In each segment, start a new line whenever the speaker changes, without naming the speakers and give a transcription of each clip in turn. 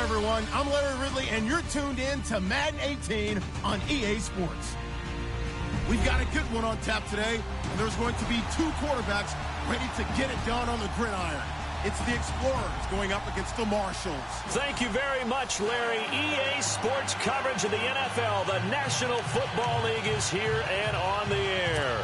Everyone, I'm Larry Ridley, and you're tuned in to Madden 18 on EA Sports. We've got a good one on tap today, and there's going to be two quarterbacks ready to get it done on the gridiron. It's the Explorers going up against the Marshalls.
Thank you very much, Larry. EA Sports coverage of the NFL. The National Football League is here and on the air.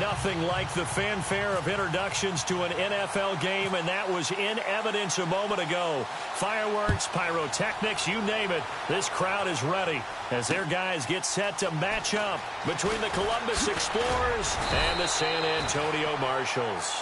Nothing like the fanfare of introductions to an NFL game, and that was in evidence a moment ago. Fireworks, pyrotechnics, you name it. This crowd is ready as their guys get set to match up between the Columbus Explorers and the San Antonio Marshalls.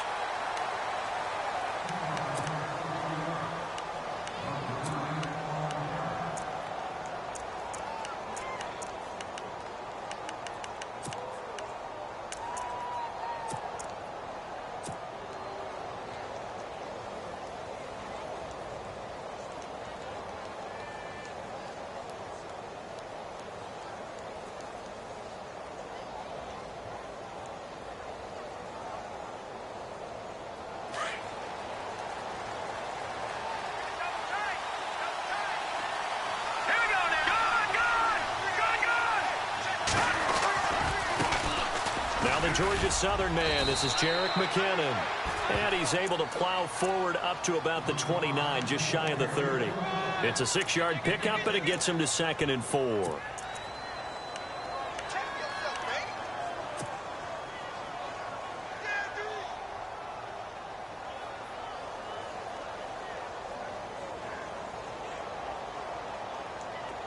Now the Georgia Southern man, this is Jerick McKinnon. And he's able to plow forward up to about the 29, just shy of the 30. It's a 6-yard pickup, and it gets him to 2nd and 4.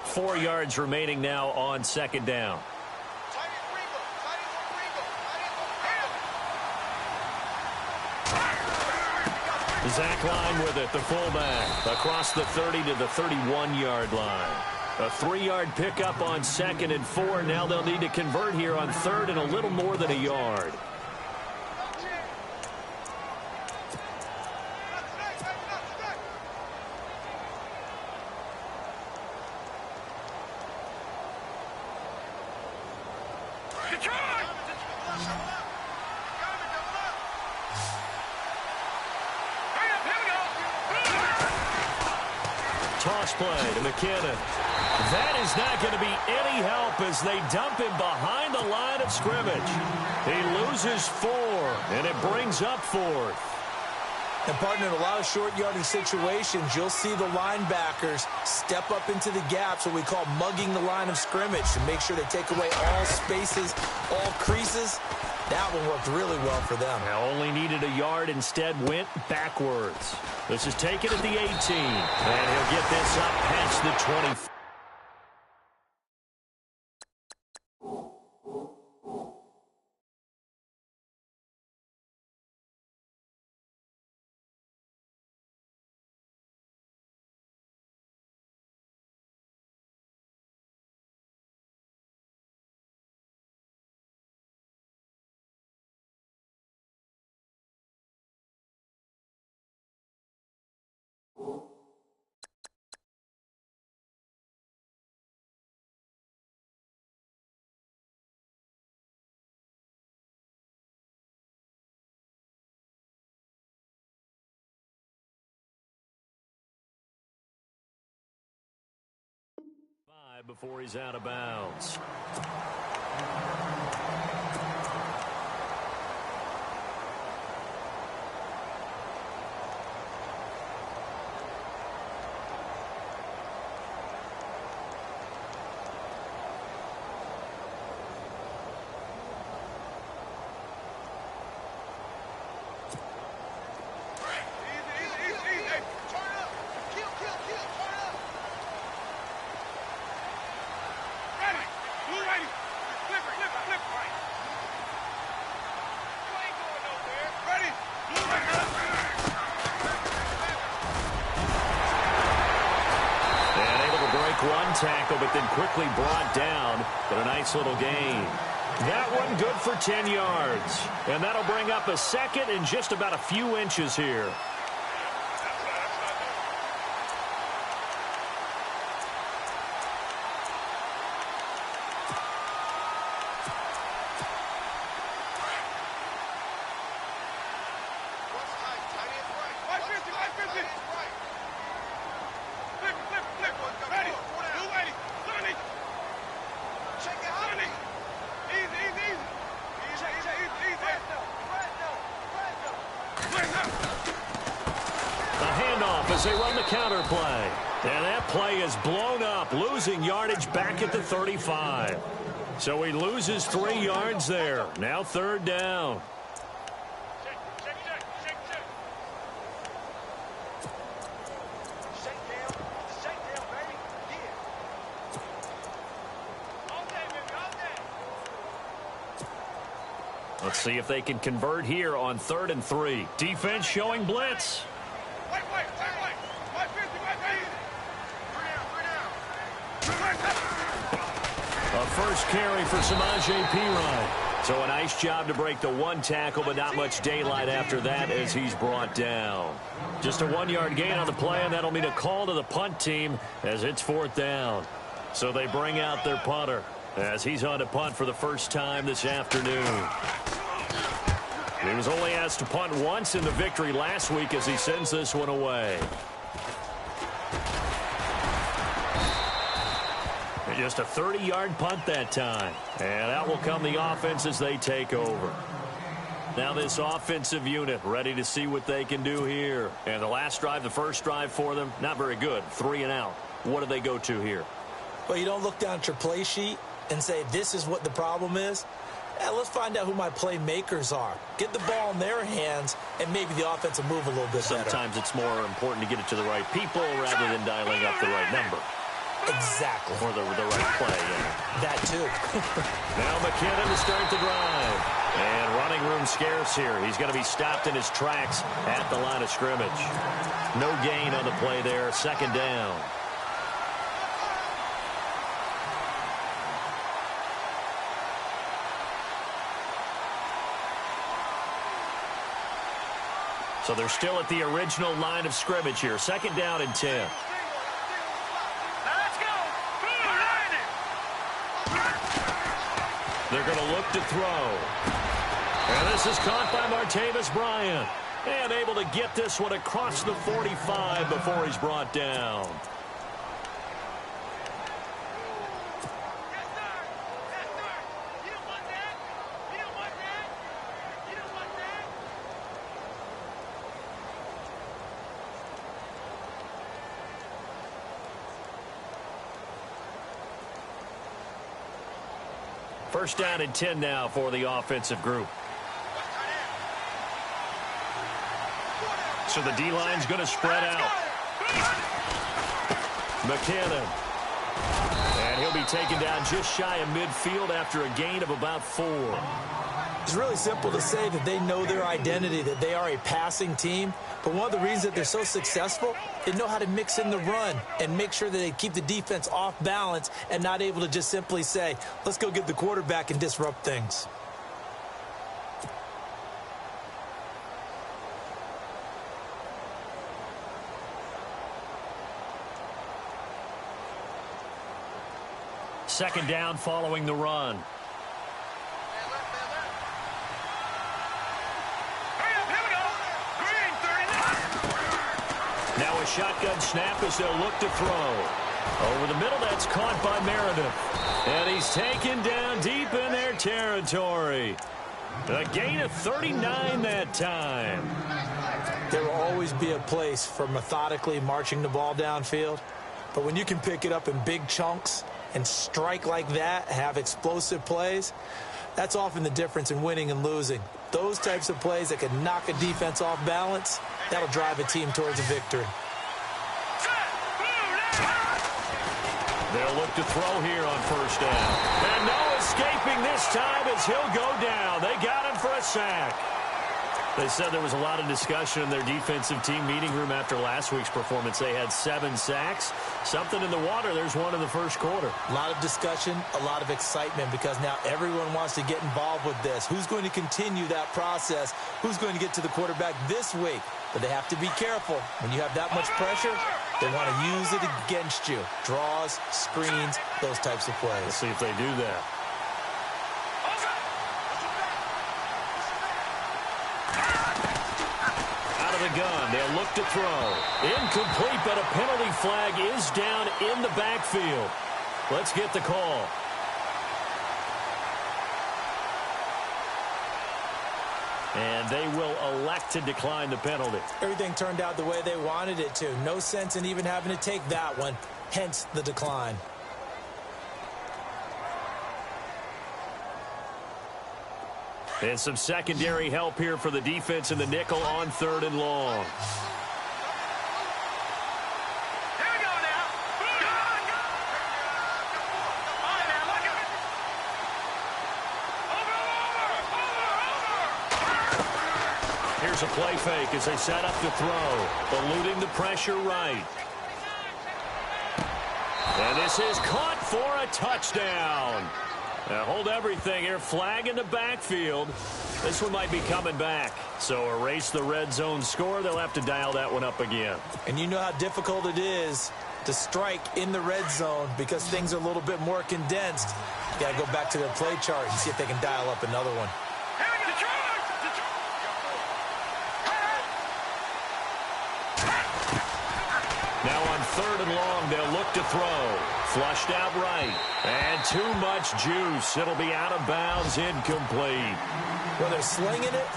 Four yards remaining now on 2nd down. Zach Line with it, the fullback, across the 30 to the 31-yard line. A 3-yard pickup on 2nd and 4. Now they'll need to convert here on 3rd and a little more than a yard. Toss play to McKinnon. That is not going to be any help as they dump him behind the line of scrimmage. He loses 4, and it brings up 4th.
And, partner, in a lot of short yardage situations, you'll see the linebackers step up into the gaps, what we call mugging the line of scrimmage, to make sure they take away all spaces, all creases. That one worked really well for them.
Now only needed a yard, instead went backwards. This is taken at the 18, and he'll get this up past the 20. Before he's out of bounds. One tackle, but then quickly brought down, but a nice little gain. That one good for 10 yards, and that'll bring up a second in just about a few inches here. As they run the counter play. And that play is blown up, losing yardage back at the 35. So he loses 3 yards there. Now third down. Let's see if they can convert here on 3rd and 3. Defense showing blitz. A first carry for Samaje Perine. So a nice job to break the 1 tackle, but not much daylight after that as he's brought down. Just a 1-yard gain on the play, and that'll mean a call to the punt team as it's 4th down. So they bring out their punter as he's on to punt for the first time this afternoon. He was only asked to punt once in the victory last week as he sends this one away. Just a 30-yard punt that time. And out will come the offense as they take over. Now this offensive unit ready to see what they can do here. And the last drive, the first drive for them, not very good. 3 and out. What do they go to here?
Well, you don't look down at your play sheet and say, this is what the problem is. Let's find out who my playmakers are. Get the ball in their hands, and maybe the offense will move a little bit better.
Sometimes it's more important to get it to the right people rather than dialing up the right number.
Exactly.
Or the right play, yeah.
That too.
Now McKinnon to start the drive. And running room scarce here. He's going to be stopped in his tracks at the line of scrimmage. No gain on the play there. 2nd down. So they're still at the original line of scrimmage here. 2nd down and 10. They're going to look to throw. And this is caught by Martavis Bryant. And able to get this one across the 45 before he's brought down. First down and 10 now for the offensive group. So the D-line's going to spread out. McKinnon. And he'll be taken down just shy of midfield after a gain of about 4.
It's really simple to say that they know their identity, that they are a passing team. But one of the reasons that they're so successful, they know how to mix in the run and make sure that they keep the defense off balance and not able to just simply say, let's go get the quarterback and disrupt things.
Second down following the run. Now a shotgun snap as they'll look to throw. Over the middle, that's caught by Meredith. And he's taken down deep in their territory. A gain of 39 that time.
There will always be a place for methodically marching the ball downfield. But when you can pick it up in big chunks and strike like that, have explosive plays, that's often the difference in winning and losing. Those types of plays that can knock a defense off balance, that'll drive a team towards a victory.
They'll look to throw here on first down. And no escaping this time as he'll go down. They got him for a sack. They said there was a lot of discussion in their defensive team meeting room after last week's performance. They had 7 sacks. Something in the water. There's one in the first quarter.
A lot of discussion, a lot of excitement, because now everyone wants to get involved with this. Who's going to continue that process? Who's going to get to the quarterback this week? But they have to be careful. When you have that much pressure, they want to use it against you. Draws, screens, those types of plays.
Let's see if they do that. The gun. They'll look to throw. Incomplete, but a penalty flag is down in the backfield. Let's get the call. And they will elect to decline the penalty.
Everything turned out the way they wanted it to. No sense in even having to take that one, hence the decline.
And some secondary help here for the defense in the nickel on 3rd and long.
Here we go now.
Here's a play fake as they set up to throw. Eluding the pressure right. And this is caught for a touchdown. Now hold everything here. Flag in the backfield. This one might be coming back. So erase the red zone score. They'll have to dial that one up again.
And you know how difficult it is to strike in the red zone because things are a little bit more condensed. You got to go back to their play chart and see if they can dial up another one.
Now on 3rd and long, they'll look to throw. Flushed out right. And too much juice. It'll be out of bounds, incomplete.
Well, they're slinging it,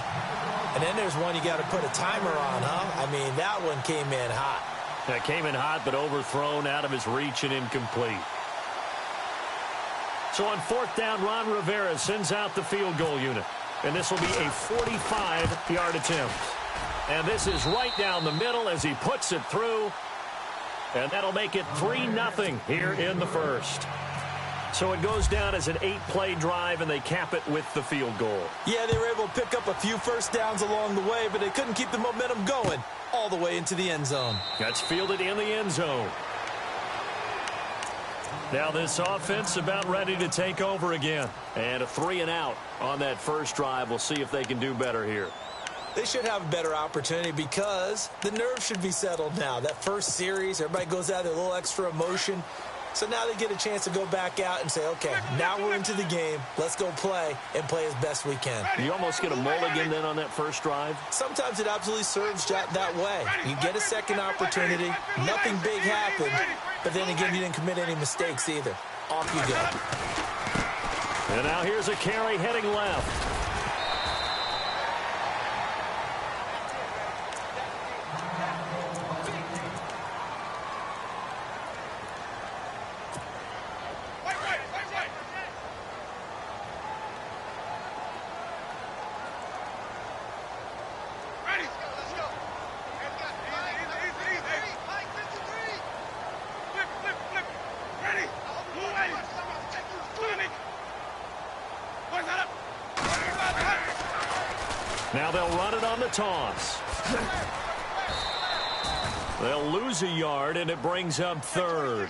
and then there's one you got to put a timer on, huh? I mean, that one came in hot.
That came in hot, but overthrown out of his reach and incomplete. So on 4th down, Ron Rivera sends out the field goal unit. And this will be a 45-yard attempt. And this is right down the middle as he puts it through. And that'll make it 3-0 here in the first. So it goes down as an 8-play drive, and they cap it with the field goal.
Yeah, they were able to pick up a few first downs along the way, but they couldn't keep the momentum going all the way into the end zone.
That's fielded in the end zone. Now this offense about ready to take over again. And a 3-and-out on that first drive. We'll see if they can do better here.
They should have a better opportunity because the nerves should be settled now. That first series, everybody goes out there, a little extra emotion. So now they get a chance to go back out and say, okay, now we're into the game. Let's go play and play as best we can.
You almost get a mulligan then on that first drive?
Sometimes it absolutely serves that way. You get a second opportunity. Nothing big happened. But then again, you didn't commit any mistakes either. Off you go.
And now here's a carry heading left. Now they'll run it on the toss. They'll lose a yard, and it brings up third.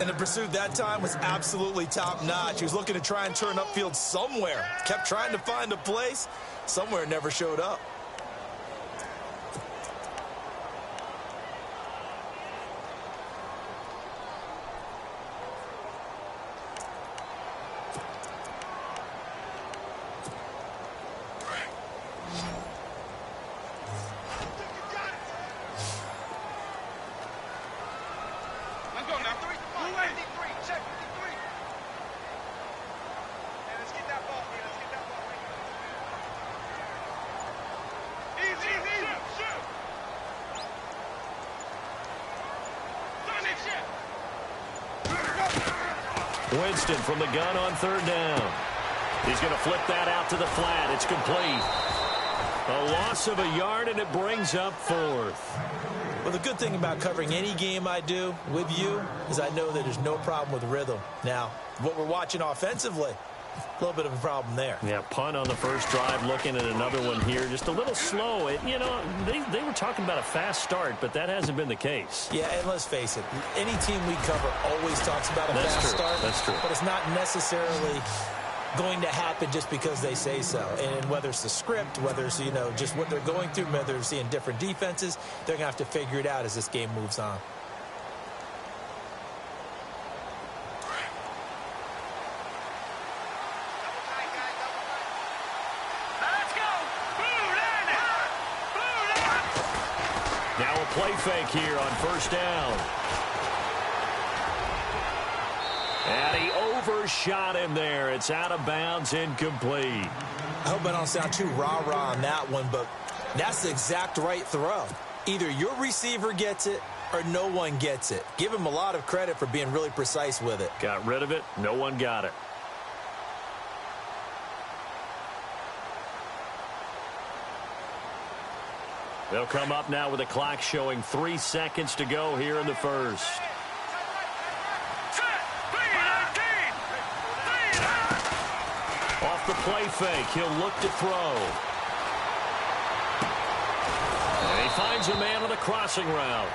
And the pursuit that time was absolutely top-notch. He was looking to try and turn upfield somewhere. Kept trying to find a place. Somewhere never showed up.
Winston from the gun on third down. He's going to flip that out to the flat. It's complete. A loss of a yard, and it brings up fourth.
Well, the good thing about covering any game I do with you is I know that there's no problem with rhythm. Now, what we're watching offensively, a little bit of a problem there.
Yeah, punt on the first drive, looking at another one here. Just a little slow. You know, they were talking about a fast start, but that hasn't been the case.
Yeah, and let's face it, any team we cover always talks about a fast start.
That's true.
But it's not necessarily going to happen just because they say so. And whether it's the script, whether it's, you know, just what they're going through, whether they're seeing different defenses, they're going to have to figure it out as this game moves on.
Now a play fake here on first down. And he overshot him there. It's out of bounds, incomplete.
I hope I don't sound too rah-rah on that one, but that's the exact right throw. Either your receiver gets it or no one gets it. Give him a lot of credit for being really precise with it.
Got rid of it. No one got it. They'll come up now with a clock showing 3 seconds to go here in the first. Off the play fake, he'll look to throw. And he finds a man on the crossing route.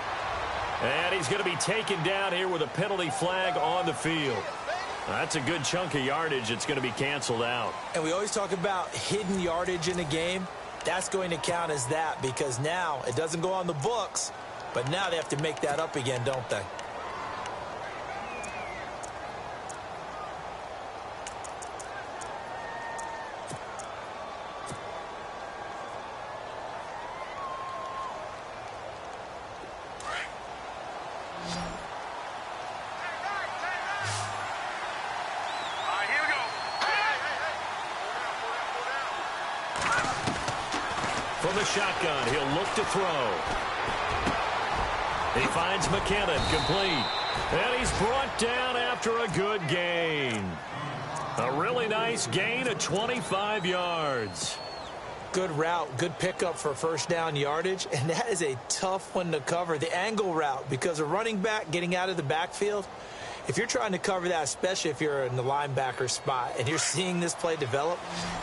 And he's going to be taken down here with a penalty flag on the field. That's a good chunk of yardage. It's going to be canceled out.
And we always talk about hidden yardage in a game. That's going to count as that because now it doesn't go on the books, but now they have to make that up again, don't they?
From the shotgun, he'll look to throw. He finds McKinnon, complete. And he's brought down after a good gain. A really nice gain of 25 yards.
Good route, good pickup for first down yardage, and that is a tough one to cover. The angle route, because a running back getting out of the backfield, if you're trying to cover that, especially if you're in the linebacker spot and you're seeing this play develop,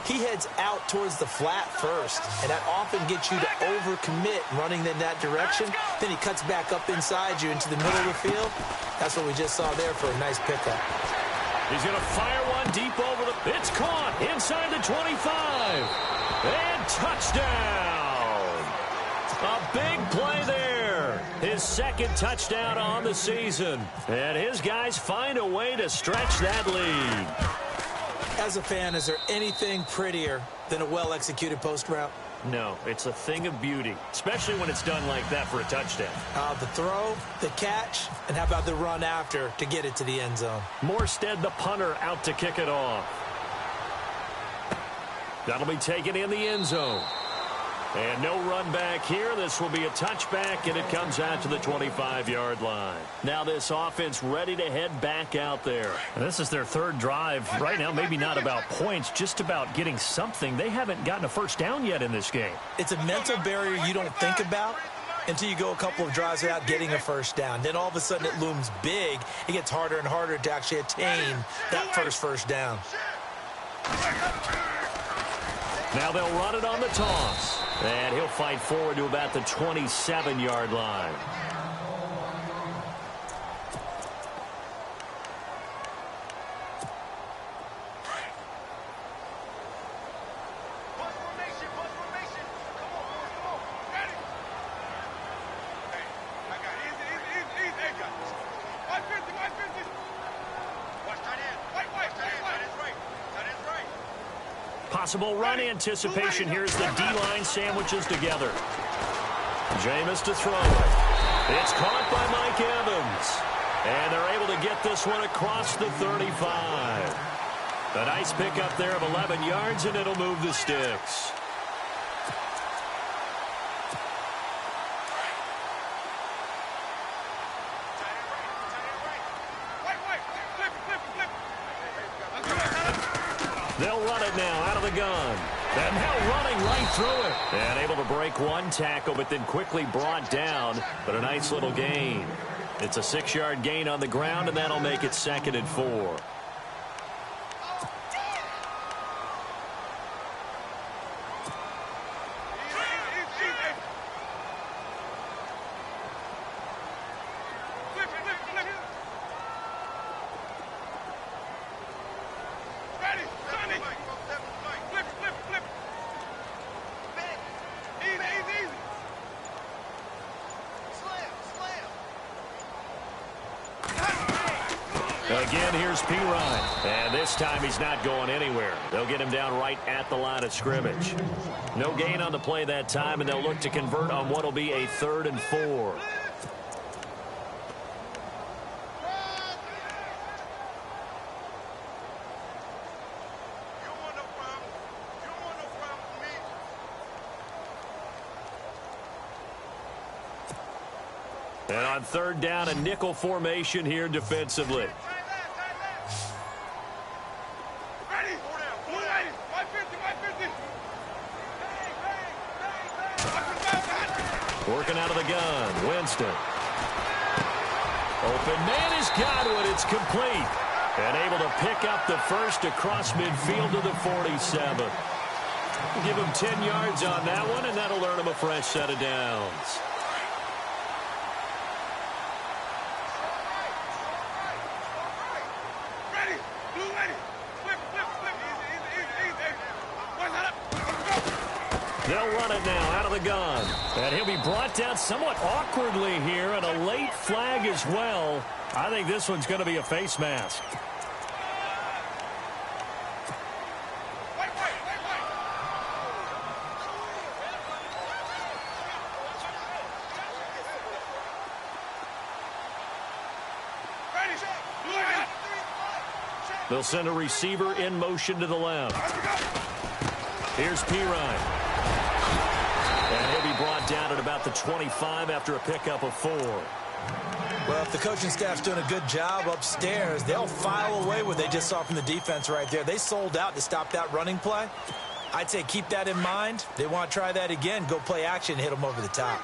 he heads out towards the flat first, and that often gets you to overcommit running in that direction. Then he cuts back up inside you into the middle of the field. That's what we just saw there for a nice pickup.
He's going to fire one deep over the... It's caught inside the 25. And touchdown. A big play there. His second touchdown on the season. And his guys find a way to stretch that lead.
As a fan, is there anything prettier than a well-executed post route?
No, it's a thing of beauty, especially when it's done like that for a touchdown.
The throw, the catch, and how about the run after to get it to the end zone?
Morstead, the punter, out to kick it off. That'll be taken in the end zone. And no run back here. This will be a touchback, and it comes out to the 25-yard line. Now this offense ready to head back out there. And this is their third drive. Right now, maybe not about points, just about getting something. They haven't gotten a first down yet in this game.
It's a mental barrier you don't think about until you go a couple of drives without getting a first down. Then all of a sudden it looms big. It gets harder and harder to actually attain that first down.
Now they'll run it on the toss. And he'll fight forward to about the 27-yard line. Possible run anticipation. Here's the D-line sandwiches together. Jameis to throw it. It's caught by Mike Evans. And they're able to get this one across the 35. A nice pickup there of 11 yards, and it'll move the sticks. They'll run it now out of the gun. And now running right through it. And able to break one tackle, but then quickly brought down. But a nice little gain. It's a 6-yard gain on the ground, and that'll make it 2nd and 4. Again, here's P. Ryan. And this time he's not going anywhere. They'll get him down right at the line of scrimmage. No gain on the play that time, and they'll look to convert on what will be a 3rd and 4. And on 3rd down, a nickel formation here defensively. Working out of the gun, Winston. Open man has got it. It's complete. And able to pick up the first across midfield to the 47. We'll give him 10 yards on that one, and that'll earn him a fresh set of downs. They'll run it now out of the gun. And he'll be brought down somewhat awkwardly here, and a late flag as well. I think this one's going to be a face mask. They'll send a receiver in motion to the left. Here's P. Ryan. And he'll be brought down at about the 25 after a pickup of 4.
Well, if the coaching staff's doing a good job upstairs, they'll file away what they just saw from the defense right there. They sold out to stop that running play. I'd say keep that in mind. They want to try that again. Go play action, hit them over the top.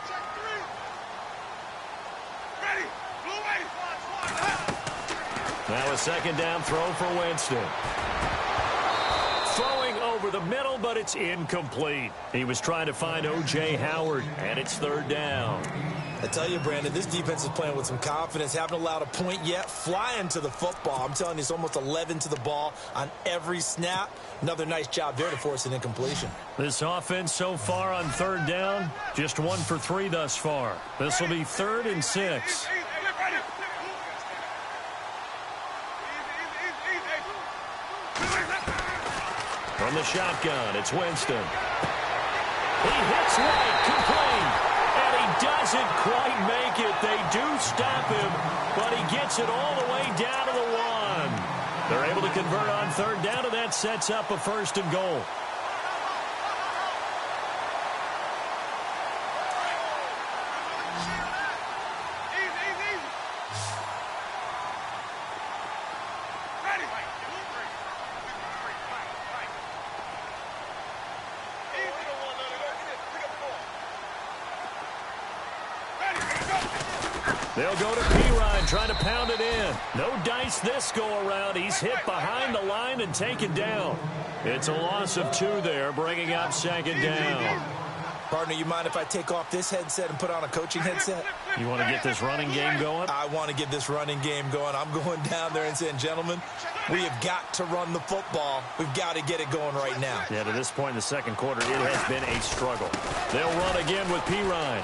Now a 2nd down throw for Winston. Throwing over the middle, but it's incomplete. He was trying to find O.J. Howard, and it's 3rd down.
I tell you, Brandon, this defense is playing with some confidence. Haven't allowed a point yet. Flying to the football. I'm telling you, it's almost 11 to the ball on every snap. Another nice job there to force an incompletion.
This offense so far on 3rd down, just 1 for 3 thus far. This will be 3rd and 6. From the shotgun, it's Winston. He hits right, complete. And he doesn't quite make it. They do stop him, but he gets it all the way down to the 1. They're able to convert on 3rd down, and that sets up a 1st and goal. They'll go to Pirine, trying to pound it in. No dice this go-around. He's hit behind the line and taken down. It's a loss of 2 there, bringing up 2nd down.
Partner, you mind if I take off this headset and put on a coaching headset?
You want to get this running game going?
I want to get this running game going. I'm going down there and saying, gentlemen, we have got to run the football. We've got to get it going right now.
Yeah, to this point in the second quarter, it has been a struggle. They'll run again with Pirine.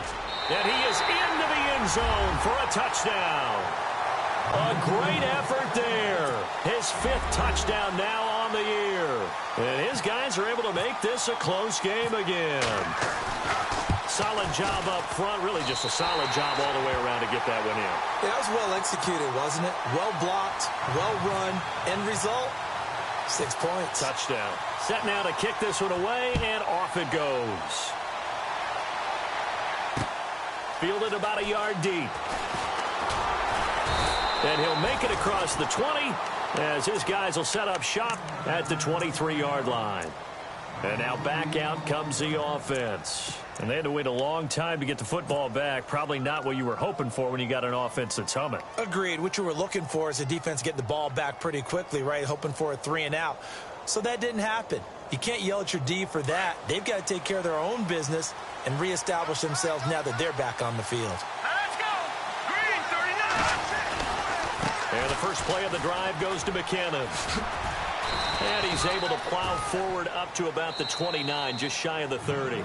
And he is into the end zone for a touchdown. A great effort there. His 5th touchdown now on the year. And his guys are able to make this a close game again. Solid job up front. Really just a solid job all the way around to get that one in.
Yeah, that was well executed, wasn't it? Well blocked, well run. End result, 6 points.
Touchdown. Set now to kick this one away, and off it goes. Fielded about a yard deep. And he'll make it across the 20 as his guys will set up shop at the 23-yard line. And now back out comes the offense. And they had to wait a long time to get the football back. Probably not what you were hoping for when you got an offense that's humming.
Agreed. What you were looking for is the defense getting the ball back pretty quickly, right? Hoping for a 3 and out. So that didn't happen. You can't yell at your D for that. They've got to take care of their own business and reestablish themselves now that they're back on the field.
Let's go. Green 39.
And the first play of the drive goes to McKinnon. And he's able to plow forward up to about the 29, just shy of the 30.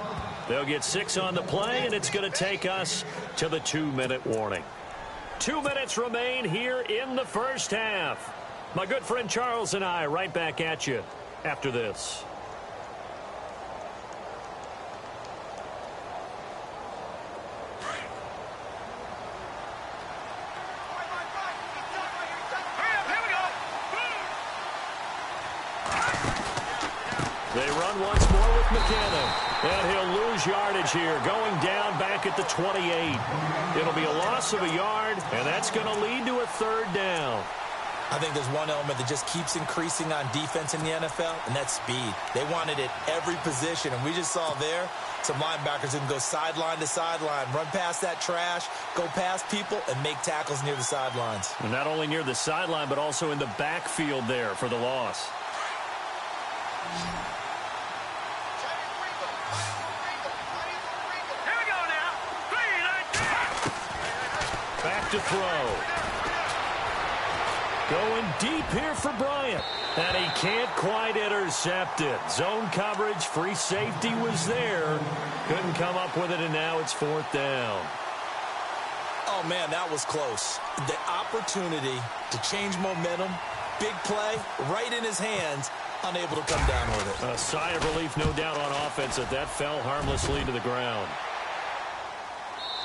They'll get 6 on the play, and it's going to take us to the 2-minute warning. 2 minutes remain here in the first half. My good friend Charles and I right back at you after this. They run once more with McKinnon. And he'll lose yardage here, going down back at the 28. It'll be a loss of a yard, and that's going to lead to a 3rd down.
I think there's one element that just keeps increasing on defense in the NFL, and that's speed. They want it at every position, and we just saw there some linebackers who can go sideline to sideline, run past that trash, go past people, and make tackles near the sidelines.
And not only near the sideline, but also in the backfield there for the loss. Back to throw. Going deep here for Bryant. And he can't quite intercept it. Zone coverage, free safety was there. Couldn't come up with it, and now it's 4th down.
Oh, man, that was close. The opportunity to change momentum, big play, right in his hands, unable to come down with it.
A sigh of relief, no doubt, on offense that fell harmlessly to the ground.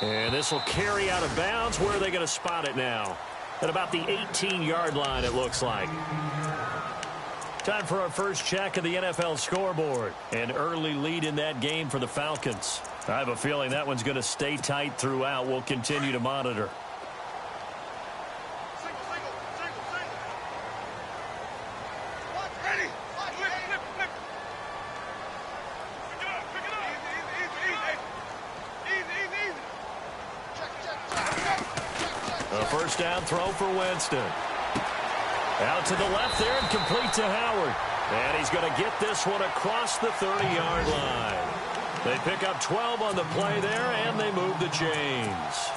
And this will carry out of bounds. Where are they going to spot it now? At about the 18-yard line, it looks like. Time for our first check of the NFL scoreboard. An early lead in that game for the Falcons. I have a feeling that one's going to stay tight throughout. We'll continue to monitor. First down throw for Winston. Out to the left there and complete to Howard. And he's going to get this one across the 30-yard line. They pick up 12 on the play there, and they move the chains.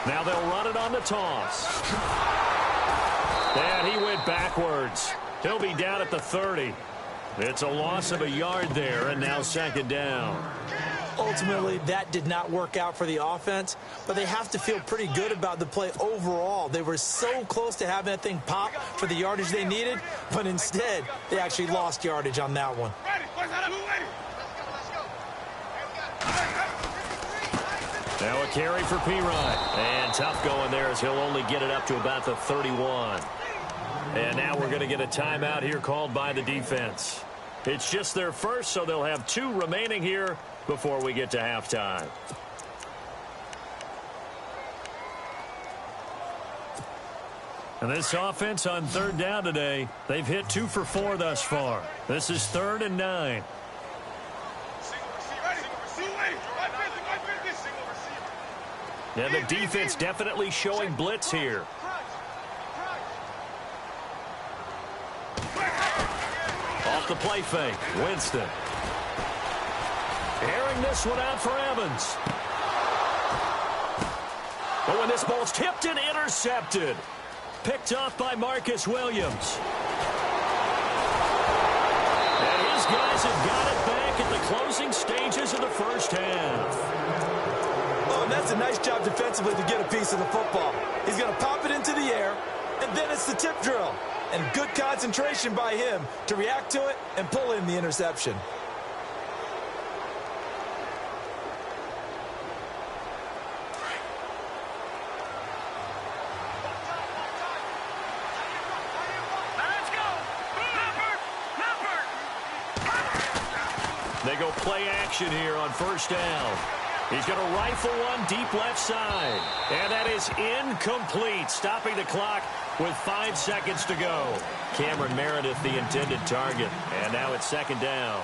Now they'll run it on the toss. And he went backwards. He'll be down at the 30. It's a loss of a yard there, and now 2nd down.
Ultimately, that did not work out for the offense, but they have to feel pretty good about the play overall. They were so close to having that thing pop for the yardage they needed, but instead, they actually lost yardage on that one.
Now a carry for Pirine. And tough going there as he'll only get it up to about the 31. And now we're going to get a timeout here called by the defense. It's just their first, so they'll have 2 remaining here before we get to halftime. And this offense on 3rd down today, they've hit 2 for 4 thus far. This is 3rd and 9. And the defense definitely showing blitz here. Off the play fake, Winston. Airing this one out for Evans. But when this ball's tipped and intercepted. Picked off by Marcus Williams. And his guys have got it back at the closing stages of the first half.
Oh, and that's a nice job defensively to get a piece of the football. He's going to pop it into the air, and then it's the tip drill. And good concentration by him to react to it and pull in the interception.
They go play action here on 1st down. He's going to rifle one deep left side. And that is incomplete, stopping the clock with 5 seconds to go. Cameron Meredith, the intended target. And now it's 2nd down.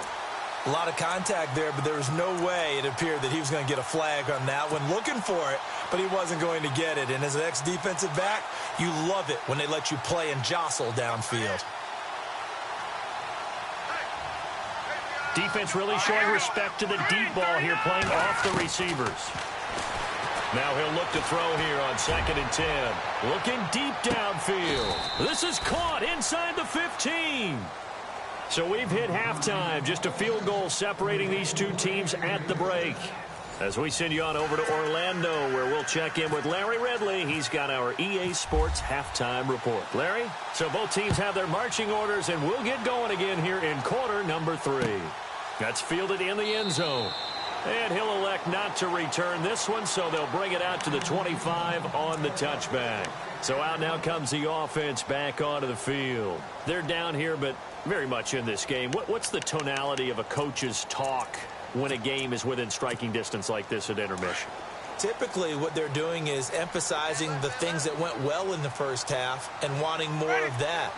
A lot of contact there, but there was no way it appeared that he was going to get a flag on that one. Looking for it, but he wasn't going to get it. And as an ex-defensive back, you love it when they let you play and jostle downfield.
Defense really showing respect to the deep ball here, playing off the receivers. Now he'll look to throw here on 2nd and 10. Looking deep downfield. This is caught inside the 15. So we've hit halftime. Just a field goal separating these 2 teams at the break. As we send you on over to Orlando, where we'll check in with Larry Ridley. He's got our EA Sports halftime report. Larry? So both teams have their marching orders, and we'll get going again here in quarter number 3. That's fielded in the end zone. And he'll elect not to return this one, so they'll bring it out to the 25 on the touchback. So out now comes the offense back onto the field. They're down here, but very much in this game. What's the tonality of a coach's talk when a game is within striking distance like this at intermission?
Typically, what they're doing is emphasizing the things that went well in the first half and wanting more of that.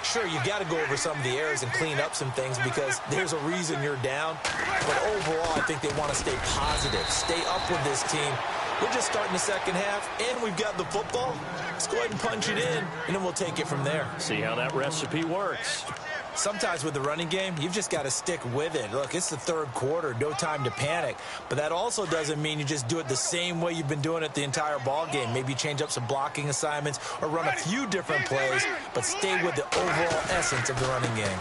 Sure, you've got to go over some of the errors and clean up some things because there's a reason you're down. But overall, I think they want to stay positive, stay up with this team. We're just starting the second half, and we've got the football. Let's go ahead and punch it in, and then we'll take it from there.
See how that recipe works.
Sometimes with the running game, you've just got to stick with it. Look, it's the 3rd quarter, no time to panic. But that also doesn't mean you just do it the same way you've been doing it the entire ball game. Maybe change up some blocking assignments or run a few different plays, but stay with the overall essence of the running game.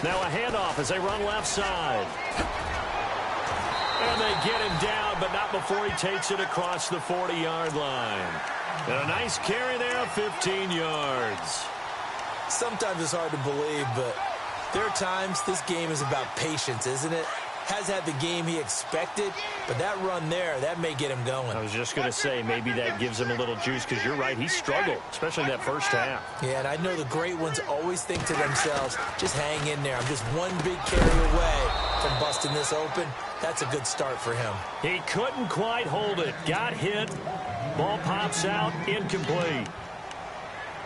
Now a handoff as they run left side. And they get him down, but not before he takes it across the 40-yard line. And a nice carry there, 15 yards.
Sometimes it's hard to believe, but there are times this game is about patience, isn't it? Has had the game he expected, but that run there, that may get him going.
I was just going to say, maybe that gives him a little juice, because you're right, he struggled, especially in that first half.
Yeah, and I know the great ones always think to themselves, just hang in there. I'm just one big carry away from busting this open. That's a good start for him.
He couldn't quite hold it. Got hit. Ball pops out, incomplete.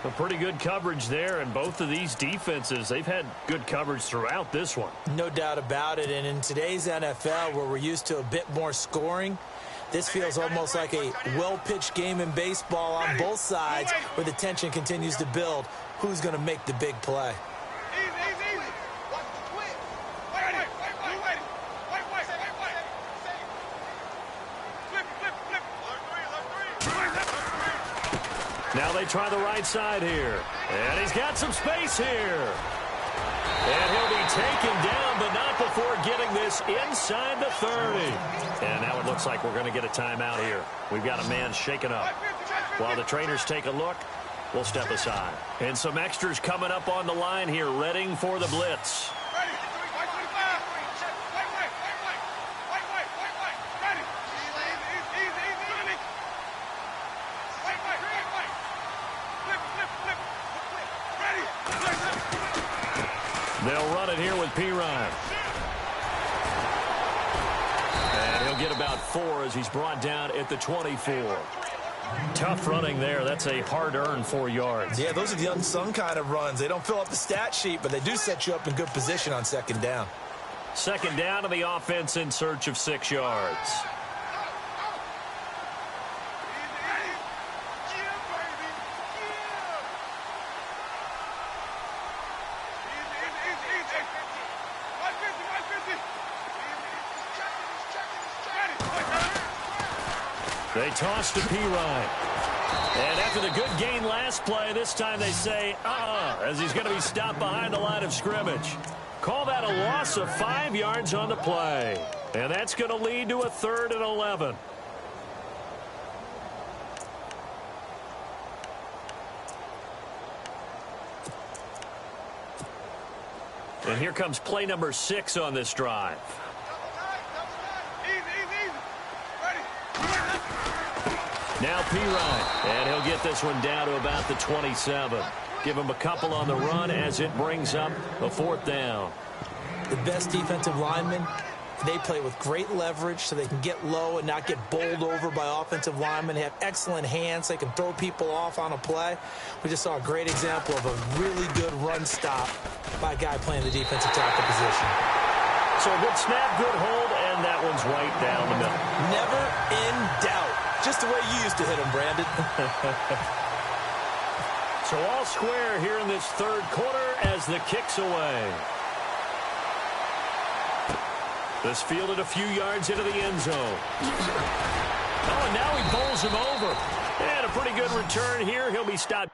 A pretty good coverage there, and both of these defenses, they've had good coverage throughout this one.
No doubt about it, and in today's NFL, where we're used to a bit more scoring, this feels almost like a well-pitched game in baseball on both sides, where the tension continues to build. Who's going to make the big play?
Now they try the right side here. And he's got some space here. And he'll be taken down, but not before getting this inside the 30. And now it looks like we're going to get a timeout here. We've got a man shaken up. While the trainers take a look, we'll step aside. And some extras coming up on the line here, readying for the blitz. They'll run it here with Pirine. And he'll get about 4 as he's brought down at the 24. Tough running there. That's a hard-earned 4 yards.
Yeah, those are the unsung kind of runs. They don't fill up the stat sheet, but they do set you up in good position on second down.
Second down to the offense in search of 6 yards. They toss to Pirine. And after the good gain last play, this time they say, as he's going to be stopped behind the line of scrimmage. Call that a loss of 5 yards on the play. And that's going to lead to a 3rd and 11. And here comes play number 6 on this drive. Now Pirine, and he'll get this one down to about the 27. Give him a couple on the run as it brings up a 4th down.
The best defensive linemen, they play with great leverage so they can get low and not get bowled over by offensive linemen. They have excellent hands. They can throw people off on a play. We just saw a great example of a really good run stop by a guy playing the defensive tackle position.
So a good snap, good hold, and that one's right down the middle.
Never in doubt. Just the way you used to hit him, Brandon.
So all square here in this 3rd quarter as the kick's away. This fielded a few yards into the end zone. Oh, and now he bowls him over. And a pretty good return here. He'll be stopped.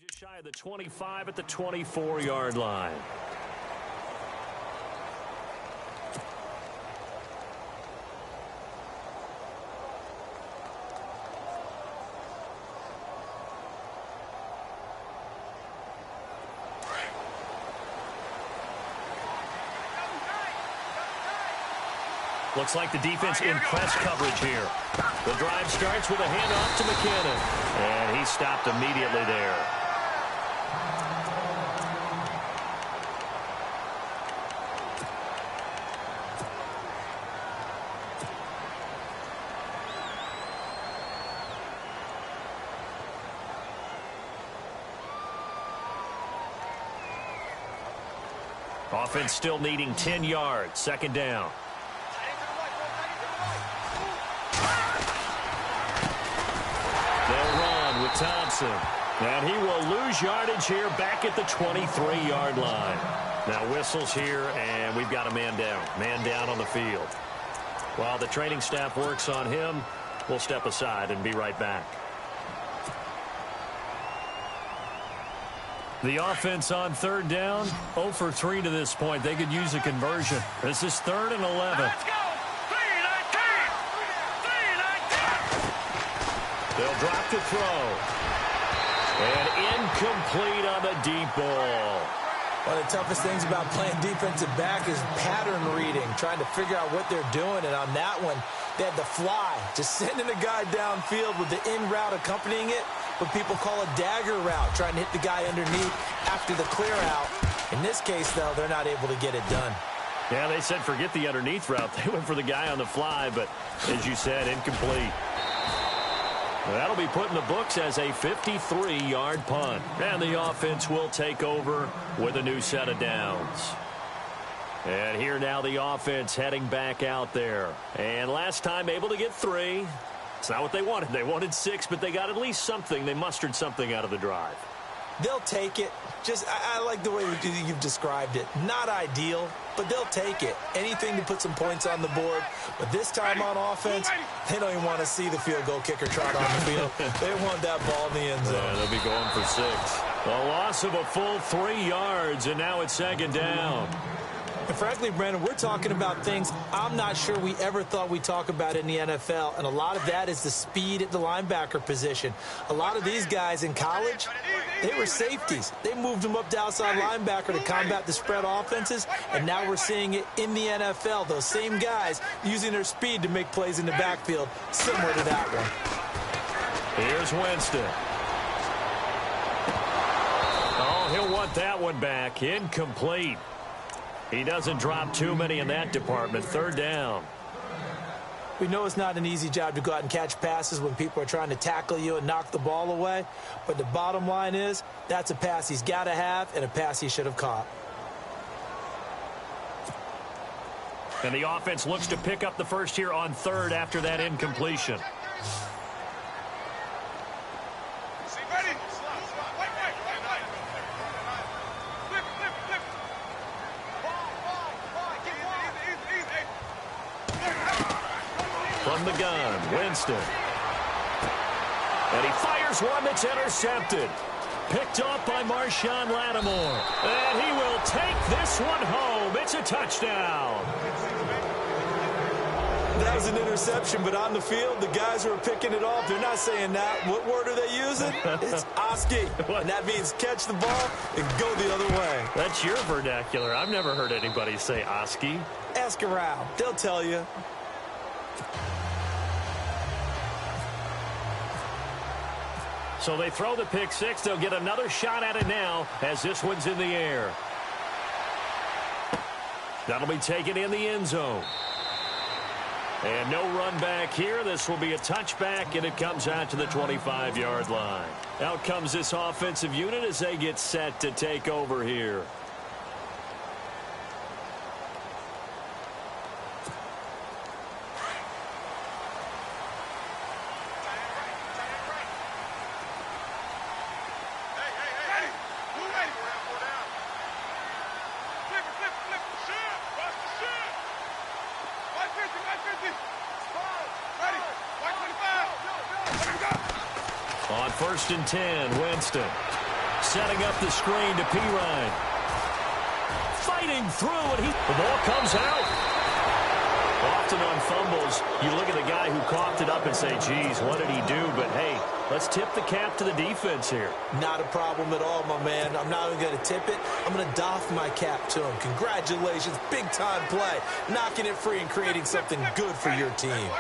Just shy of the 25 at the 24-yard line. Looks like the defense in press coverage here. The drive starts with a handoff to McKinnon. And he stopped immediately there. Offense still needing 10 yards. 2nd down. They'll run with Thompson. And he will lose yardage here back at the 23-yard line. Now whistles here, and we've got a man down. Man down on the field. While the training staff works on him, we'll step aside and be right back. The offense on 3rd down, 0 for 3 to this point. They could use a conversion. This is 3rd and 11.
Let's go. 3-19. 3-19.
They'll drop to throw. And incomplete on the deep ball.
One of the toughest things about playing defensive back is pattern reading, trying to figure out what they're doing. And on that one, they had the fly, just sending a guy downfield with the in route accompanying it, what people call a dagger route, trying to hit the guy underneath after the clear out. In this case, though, they're not able to get it done.
Yeah, they said forget the underneath route. They went for the guy on the fly, but as you said, incomplete. That'll be put in the books as a 53-yard punt. And the offense will take over with a new set of downs. And here now the offense heading back out there. And last time able to get 3. It's not what they wanted. They wanted 6, but they got at least something. They mustered something out of the drive.
They'll take it. I like the way you've described it. Not ideal, but they'll take it. Anything to put some points on the board. But this time on offense, they don't even want to see the field goal kicker trot on the field. They want that ball in the end zone.
Yeah, they'll be going for 6. A loss of a full 3 yards, and now it's second down.
And frankly, Brandon, we're talking about things I'm not sure we ever thought we'd talk about in the NFL, and a lot of that is the speed at the linebacker position. A lot of these guys in college, they were safeties. They moved them up to outside linebacker to combat the spread offenses, and now we're seeing it in the NFL. Those same guys using their speed to make plays in the backfield, similar to that one.
Here's Winston. Oh, he'll want that one back. Incomplete. He doesn't drop too many in that department. Third down.
We know it's not an easy job to go out and catch passes when people are trying to tackle you and knock the ball away. But the bottom line is, that's a pass he's got to have and a pass he should have caught.
And the offense looks to pick up the first here on 3rd after that incompletion. From the gun, Winston. And he fires one that's intercepted. Picked off by Marshawn Lattimore. And he will take this one home. It's a touchdown.
That was an interception, but on the field, the guys who are picking it off, they're not saying that. What word are they using? It's Oski. And that means catch the ball and go the other way.
That's your vernacular. I've never heard anybody say Oski.
Ask around. They'll tell you.
So they throw the pick 6. They'll get another shot at it now as this one's in the air. That'll be taken in the end zone. And no run back here. This will be a touchback, and it comes out to the 25-yard line. Out comes this offensive unit as they get set to take over here. On 1st and 10, Winston setting up the screen to Pirine. Fighting through, and the ball comes out. Often on fumbles, you look at the guy who coughed it up and say, geez, what did he do? But, hey, let's tip the cap to the defense here.
Not a problem at all, my man. I'm not even going to tip it. I'm going to doff my cap to him. Congratulations. Big-time play. Knocking it free and creating something good for your team.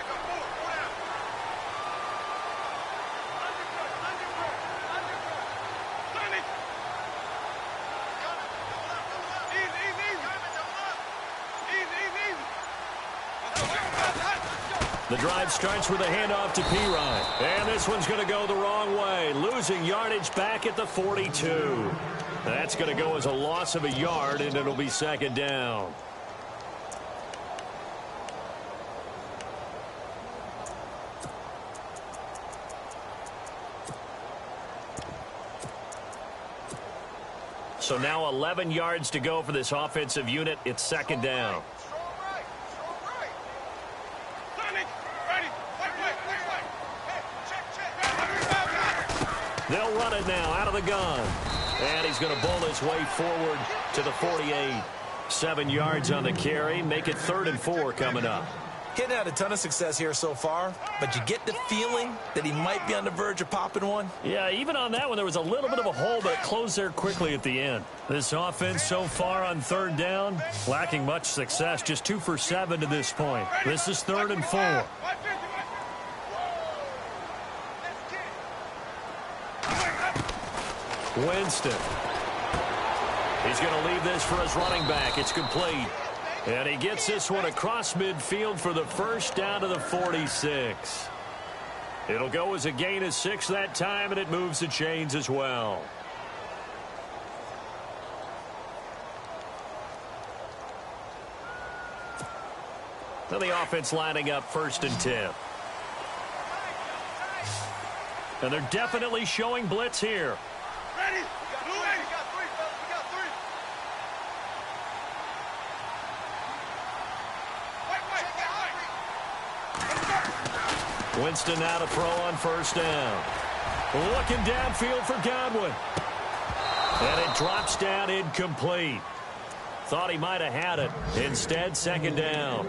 The drive starts with a handoff to Pirine. And this one's going to go the wrong way. Losing yardage back at the 42. That's going to go as a loss of a yard, and it'll be second down. So now 11 yards to go for this offensive unit. It's second down. They'll run it now out of the gun. And he's going to bowl his way forward to the 48. 7 yards on the carry. Make it 3rd and 4 coming up.
He hadn't had a ton of success here so far, but you get the feeling that he might be on the verge of popping one.
Yeah, even on that one, there was a little bit of a hole, but it closed there quickly at the end. This offense so far on third down, lacking much success, just 2 for 7 to this point. This is 3rd and 4. Winston. He's going to leave this for his running back. It's complete. And he gets this one across midfield for the first down to the 46. It'll go as a gain of 6 that time, and it moves the chains as well. So the offense lining up 1st and 10. And they're definitely showing blitz here.
Ready? We got 3, fellas. We got 3.
Winston now to throw on 1st down. Looking downfield for Godwin. And it drops down incomplete. Thought he might have had it. Instead, 2nd down.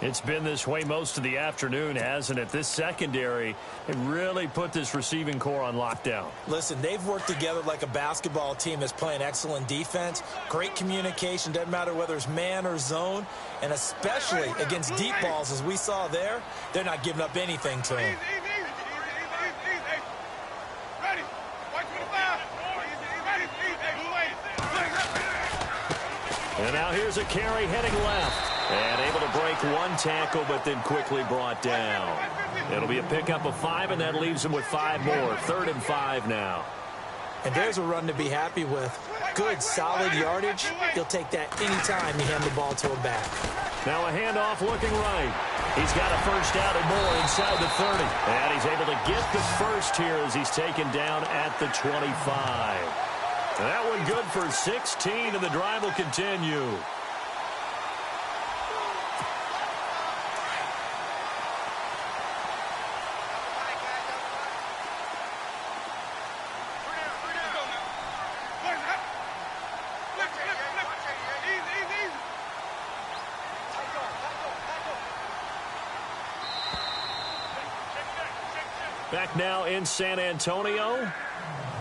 It's been this way most of the afternoon, hasn't it? This secondary, it really put this receiving core on lockdown.
Listen, they've worked together like a basketball team that's playing excellent defense. Great communication, doesn't matter whether it's man or zone. And especially against deep balls, as we saw there, they're not giving up anything to him.
Ready? Watch for the foul.
And now here's a carry heading left. And able to break 1 tackle, but then quickly brought down. It'll be a pickup of 5, and that leaves him with 5 more. 3rd and 5 now.
And there's a run to be happy with. Good, solid yardage. He'll take that anytime you hand the ball to him back.
Now a handoff looking right. He's got a first down and more inside the 30. And he's able to get the first here as he's taken down at the 25. And that one good for 16, and the drive will continue. Back now in San Antonio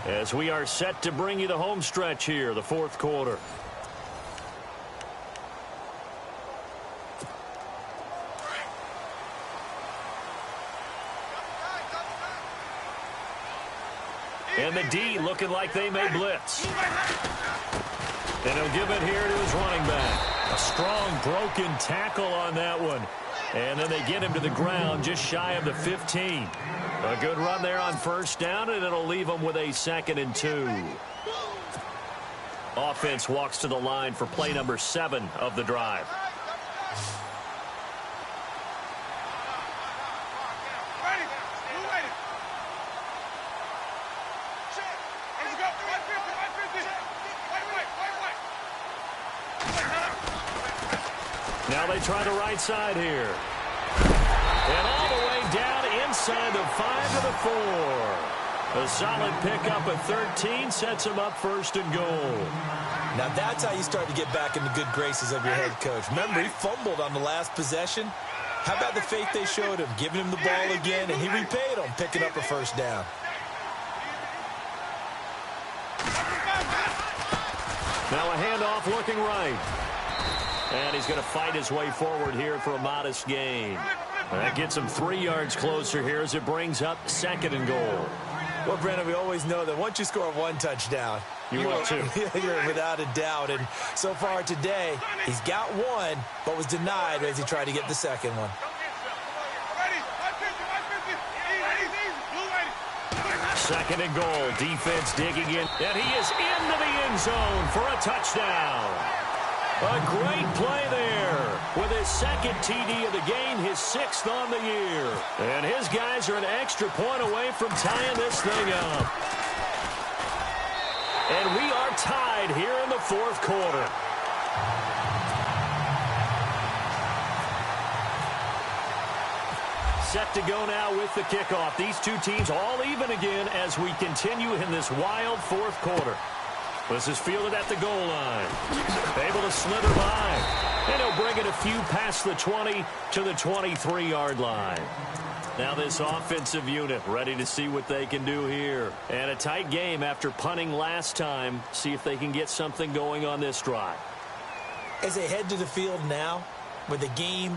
as we are set to bring you the home stretch here, the 4th quarter. And the D looking like they may blitz. And he'll give it here to his running back. A strong broken tackle on that one. And then they get him to the ground just shy of the 15. A good run there on 1st down, and it'll leave them with a 2nd and 2. Offense walks to the line for play number 7 of the drive. Now they try the right side here. And all the way down inside the 5 to the 4. A solid pickup at 13 sets him up 1st and goal.
Now that's how you start to get back in the good graces of your head coach. Remember, he fumbled on the last possession. How about the faith they showed him, giving him the ball again, and he repaid them, picking up a 1st down.
Now a handoff looking right. And he's going to fight his way forward here for a modest gain. That gets him 3 yards closer here as it brings up 2nd and goal.
Well, Brandon, we always know that once you score 1 touchdown,
you want 2.
You're without a doubt. And so far today, he's got 1, but was denied as he tried to get the 2nd one.
2nd and goal. Defense digging in. And he is into the end zone for a touchdown. A great play there with his 2nd TD of the game, his 6th on the year. And his guys are an extra point away from tying this thing up. And we are tied here in the 4th quarter. Set to go now with the kickoff. These two teams all even again as we continue in this wild 4th quarter. This is fielded at the goal line. Able to slither by. And he'll bring it a few past the 20 to the 23-yard line. Now this offensive unit ready to see what they can do here. And a tight game after punting last time. See if they can get something going on this drive.
As they head to the field now, with the game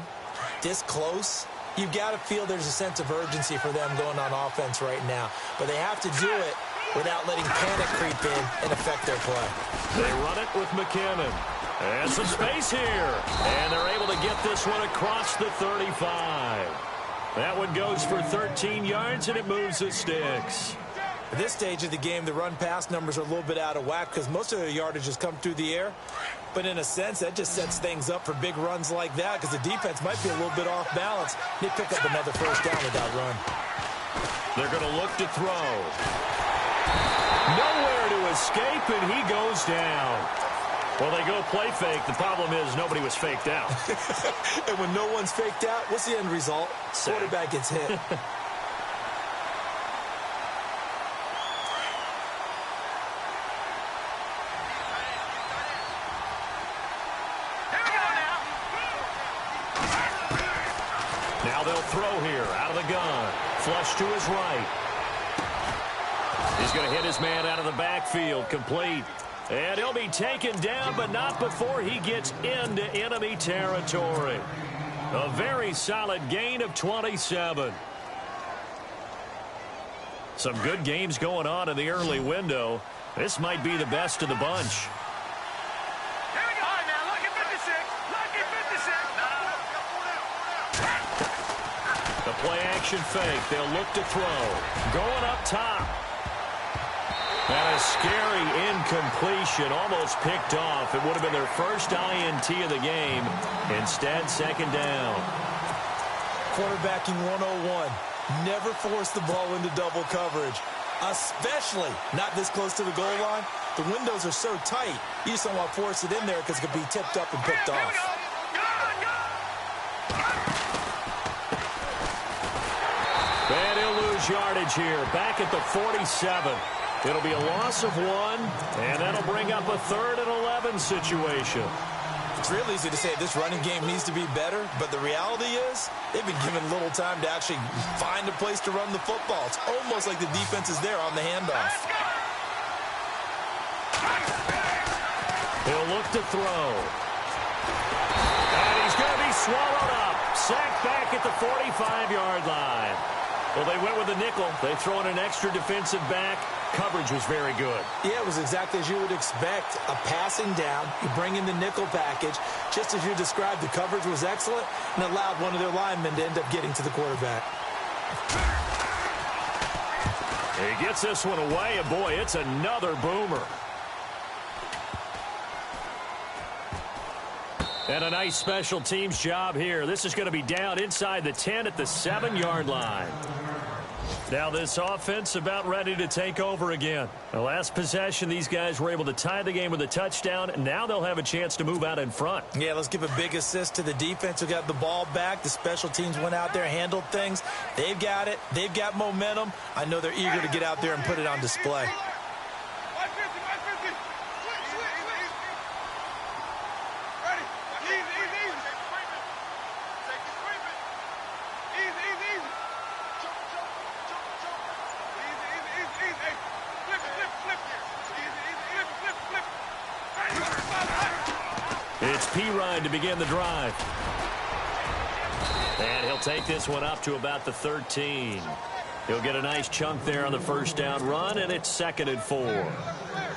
this close, you've got to feel there's a sense of urgency for them going on offense right now. But they have to do it without letting panic creep in and affect their play.
They run it with McKinnon. And some space here. And they're able to get this one across the 35. That one goes for 13 yards, and it moves the sticks.
At this stage of the game, the run-pass numbers are a little bit out of whack because most of their yardage has come through the air. But in a sense, that just sets things up for big runs like that because the defense might be a little bit off balance. They pick up another first down with that run.
They're going to look to throw. Nowhere to escape, and he goes down. Well, they go play fake. The problem is nobody was faked out.
And when no one's faked out, what's the end result?
Sack.
Quarterback gets hit.
Now they'll throw here out of the gun. Flush to his right. He's going to hit his man out of the backfield. Complete. And he'll be taken down, but not before he gets into enemy territory. A very solid gain of 27. Some good games going on in the early window. This might be the best of the bunch.
Here we go. All right, now, look at 56. Look at 56.
The play action fake. They'll look to throw. Going up top. And a scary incompletion, almost picked off. It would have been their first INT of the game. Instead, second down.
Quarterbacking 101. Never force the ball into double coverage, especially not this close to the goal line. The windows are so tight, you just don't want to force it in there because it could be tipped up and picked off.
And he'll lose yardage here, back at the 47. It'll be a loss of 1, and that'll bring up a 3rd and 11 situation.
It's real easy to say this running game needs to be better, but the reality is they've been given little time to actually find a place to run the football. It's almost like the defense is there on the handoff.
He'll look to throw. And he's going to be swallowed up. Sacked back at the 45-yard line. Well, they went with a nickel. They throw in an extra defensive back. Coverage was very good.
Yeah, it was exactly as you would expect. A passing down, you bring in the nickel package. Just as you described, the coverage was excellent and allowed one of their linemen to end up getting to the quarterback.
He gets this one away, and boy, it's another boomer. And a nice special teams job here. This is going to be down inside the 10 at the 7-yard line. Now this offense about ready to take over again. The last possession, these guys were able to tie the game with a touchdown, and now they'll have a chance to move out in front.
Yeah, let's give a big assist to the defense who got the ball back. The special teams went out there, handled things. They've got it. They've got momentum. I know they're eager to get out there and put it on display.
It's P-Ryan to begin the drive. And he'll take this one up to about the 13. He'll get a nice chunk there on the first down run, and it's 2nd and 4.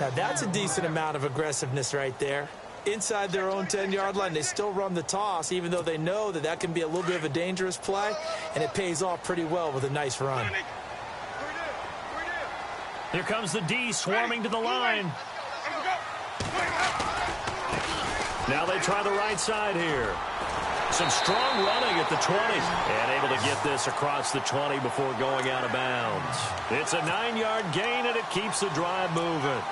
Now, that's a decent amount of aggressiveness right there. Inside their own 10-yard line, they still run the toss, even though they know that that can be a little bit of a dangerous play, and it pays off pretty well with a nice run.
Here comes the D swarming to the line. Now they try the right side here. Some strong running at the 20. And able to get this across the 20 before going out of bounds. It's a 9-yard gain, and it keeps the drive moving.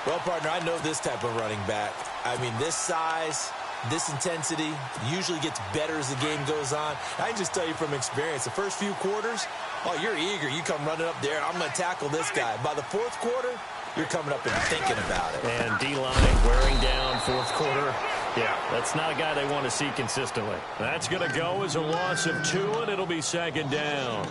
Well, partner, I know this type of running back. I mean, this size, this intensity usually gets better as the game goes on. I can just tell you from experience, the first few quarters, oh, you're eager. You come running up there, I'm going to tackle this guy. By the 4th quarter, you're coming up and thinking about it.
And D-line wearing down fourth quarter. Yeah, that's not a guy they want to see consistently. That's going to go as a loss of 2, and it'll be second down.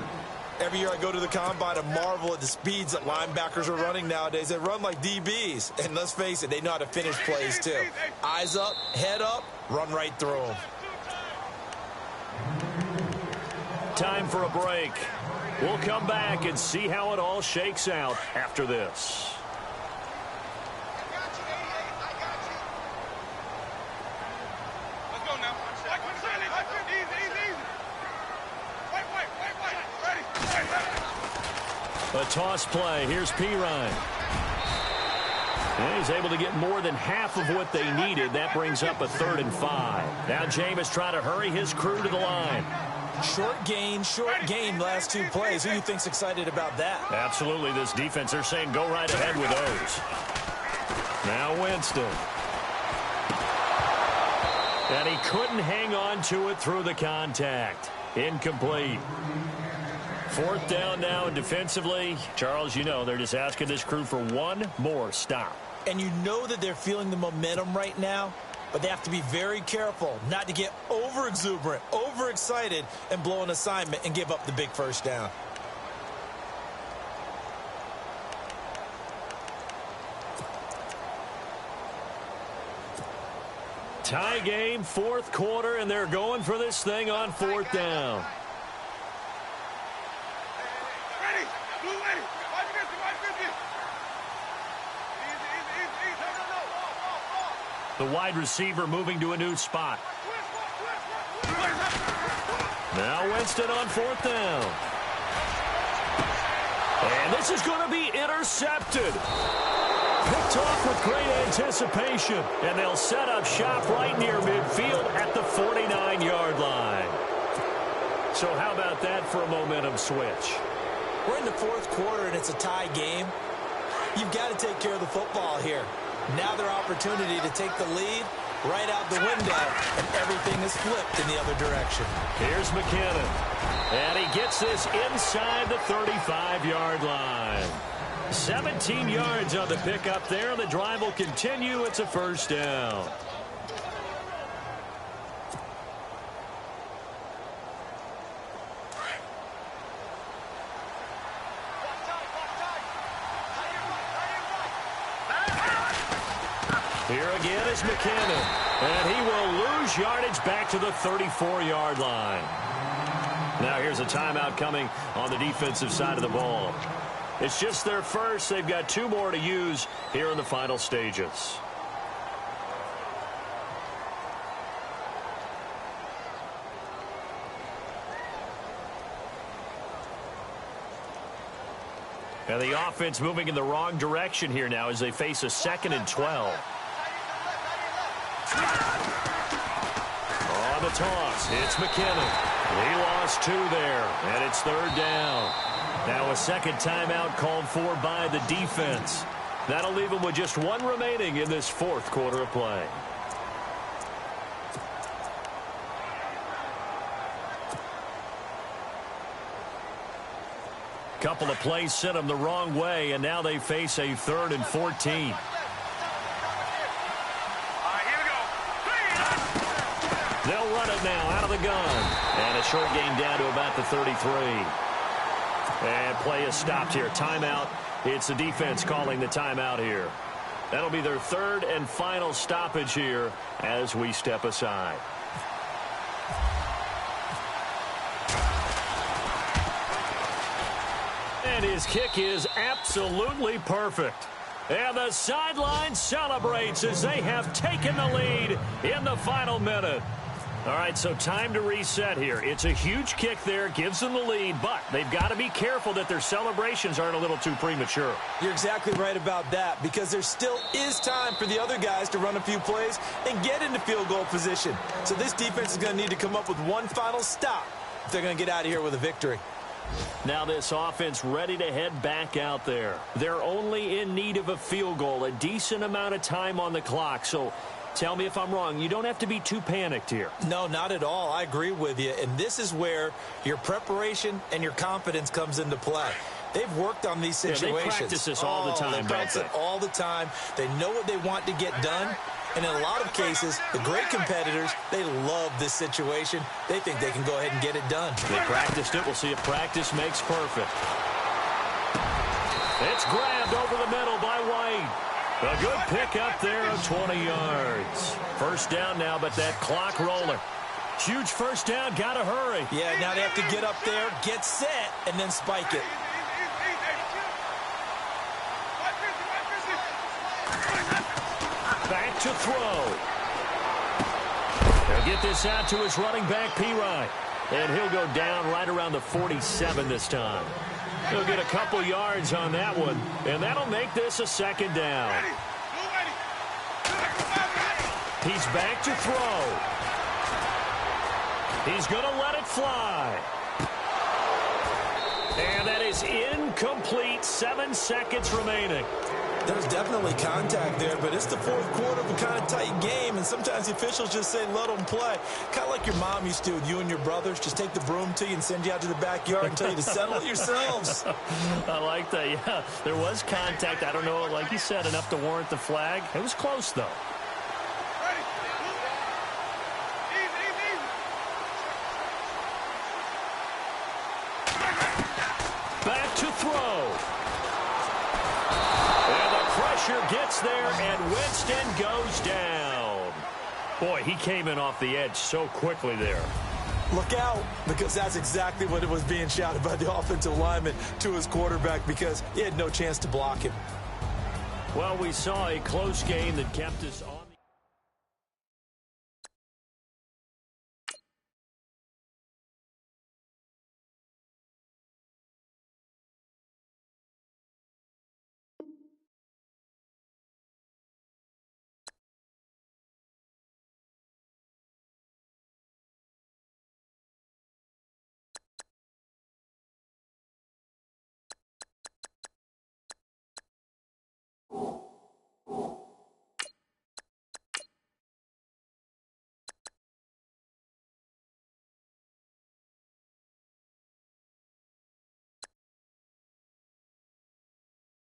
Every year I go to the combine and marvel at the speeds that linebackers are running nowadays. They run like DBs. And let's face it, they know how to finish plays too. Eyes up, head up, run right through them.
Time for a break. We'll come back and see how it all shakes out after this. A toss play. Here's Pirine. And he's able to get more than half of what they needed. That brings up a 3rd and 5. Now Jameis trying to hurry his crew to the line.
Short gain last 2 plays. Who do you think's excited about that?
Absolutely. This defense, they're saying go right ahead with those. Now Winston. And he couldn't hang on to it through the contact. Incomplete. 4th down now, and defensively, Charles, you know, they're just asking this crew for one more stop.
And you know that they're feeling the momentum right now, but they have to be very careful not to get over-exuberant, over-excited, and blow an assignment and give up the big first down.
Tie game, 4th quarter, and they're going for this thing on 4th down. The wide receiver moving to a new spot. Now Winston on 4th down. And this is going to be intercepted. Picked off with great anticipation. And they'll set up shop right near midfield at the 49-yard line. So how about that for a momentum switch?
We're in the 4th quarter and it's a tie game. You've got to take care of the football here. Now their opportunity to take the lead right out the window, and everything is flipped in the other direction.
Here's McKinnon. And he gets this inside the 35-yard line. 17 yards on the pickup there. The drive will continue. It's a 1st down. Here again is McKinnon. And he will lose yardage back to the 34-yard line. Now here's a timeout coming on the defensive side of the ball. It's just their first. They've got 2 more to use here in the final stages. And the offense moving in the wrong direction here now as they face a 2nd and 12. On the toss, it's McKinnon. He lost 2 there, and it's 3rd down. Now a second timeout called for by the defense. That'll leave them with just 1 remaining in this 4th quarter of play. Couple of plays sent them the wrong way, and now they face a 3rd and 14. They'll run it now out of the gun. And a short gain down to about the 33. And play is stopped here. Timeout. It's the defense calling the timeout here. That'll be their 3rd and final stoppage here as we step aside. And his kick is absolutely perfect. And the sideline celebrates as they have taken the lead in the final minute. All right, so time to reset here. It's a huge kick there, gives them the lead, but they've got to be careful that their celebrations aren't a little too premature.
You're exactly right about that, because there still is time for the other guys to run a few plays and get into field goal position. So this defense is going to need to come up with one final stop if they're going to get out of here with a victory.
Now this offense ready to head back out there. They're only in need of a field goal, a decent amount of time on the clock. So tell me if I'm wrong. You don't have to be too panicked here.
No, not at all. I agree with you. And this is where your preparation and your confidence comes into play. They've worked on these situations.
Yeah, they practice this all the time.
They practice it all the time. They know what they want to get done. And in a lot of cases, the great competitors, they love this situation. They think they can go ahead and get it done.
They practiced it. We'll see if practice makes perfect. It's grabbed over the middle by White. A good pick up there of 20 yards. First down now, but that clock rolling. Huge first down. Got to hurry.
Yeah, now they have to get up there, get set, and then spike it.
Back to throw. He'll get this out to his running back, P-Ryan. And he'll go down right around the 47 this time. He'll get a couple yards on that one, and that'll make this a second down. He's back to throw. He's going to let it fly. And that is incomplete. 7 seconds remaining.
There's definitely contact there, but it's the fourth quarter of a kind of tight game, and sometimes the officials just say, let them play. Kind of like your mom used to with you and your brothers. Just take the broom to you and send you out to the backyard and tell you to settle it yourselves.
I like that, yeah. There was contact. I don't know, like you said, enough to warrant the flag. It was close, though. Back to throw. Gets there, and Winston goes down. Boy, he came in off the edge so quickly there.
Look out, because that's exactly what it was being shouted by the offensive lineman to his quarterback, because he had no chance to block him.
Well, we saw a close game that kept us on.